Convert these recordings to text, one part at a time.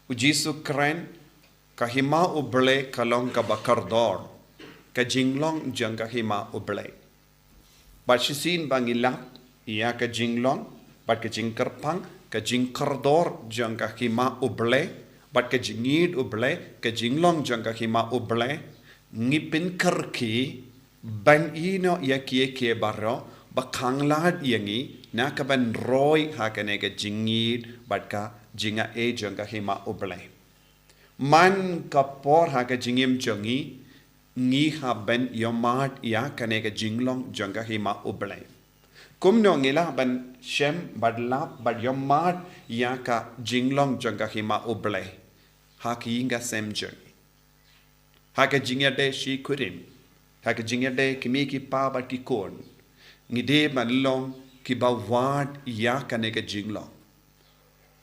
uji sukren kahima uble kalong kabakardor ka jinglong jang kahima uble bat sisin bangilap ia ka jinglong bat ka jingkerpang ka jingkardor jang kahima uble bat ka jingid uble ka jinglong jang kahima uble ngipin kerki ban ino ya kie baro bakanglad yangi na ka ban roy ha ka ne ka jingid bat ka jinga e jang kahima uble man kapor ha ka jingim jongi ngi ha ben yomat ya kane ka jinglong janga hima uble kumno ngila ban shem badlap bad yomat ya ka jinglong janga hima uble ha ki inga sem jongi ha ka jingya de shi kurim ha ka jingya de kimi ki pa ba ki kon ngide ban long ki ba wat ya kane ka jinglong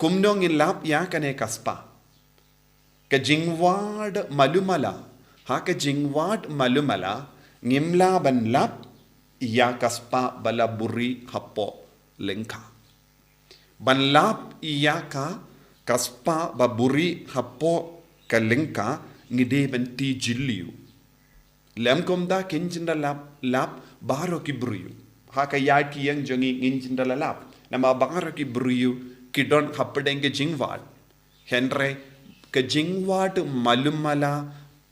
kumno ngilap ya kane ka spa ka jingwad malumala ha ka jingwad malumala ngimla ban lap ya kaspa bala buri hapo lengka ban lap ya ka kaspa baburi hapo ka lengka ngide ban ti jylliew lem komda kinjinda lap baro ki buriu ha ka ya ki yang jongi nginjinda lap nama baro ki buriu kidon happedenge jingwad henre ka jingwad malumala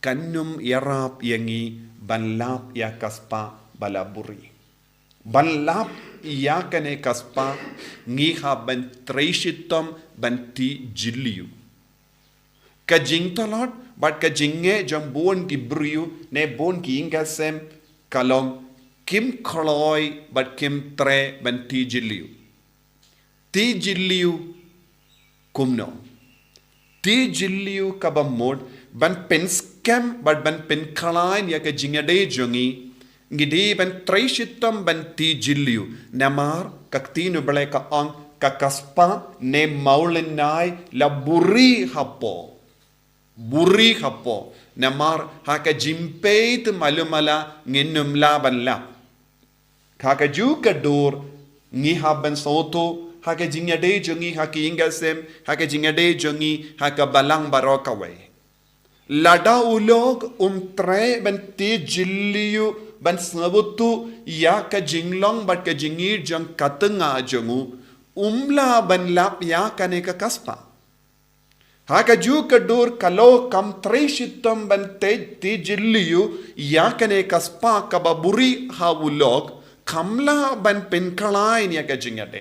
kannum yarap yangi banlap ya kaspa balaburi banlap ya kane kaspa ngi ha ban treshitom ban ti jylliew ka jingtalot bat ka jinge jambon ki briu ne bon ki ingasem kalong kim khloy bat kim tre ban ti jylliew kumno ti jylliew kabamod ban pen scam but ban pen kalain ya ka jingade jongi ngidi ban treshitam ban ti jylliew namar kaktinu bale ka ang kakaspa ne maulenai la buri hapo namar ha ka jimpeit malumala nginnum la ban la ka ju ka dur ngi haban soto ha ka jingade jongi ha ki ingasem ha ka jingade jongi ha ka balang barokawe lada ulog tre ban ti jylliew ban sabutu ya ka jinglong bat ka jingir jang katanga jangu umla ban lap ya kane ka kaspa ha ka ju ka dur kalo kam treshitam ban ti jylliew ya kane kaspa ka baburi ha ulog kamla ban pen kalain ya ka jingade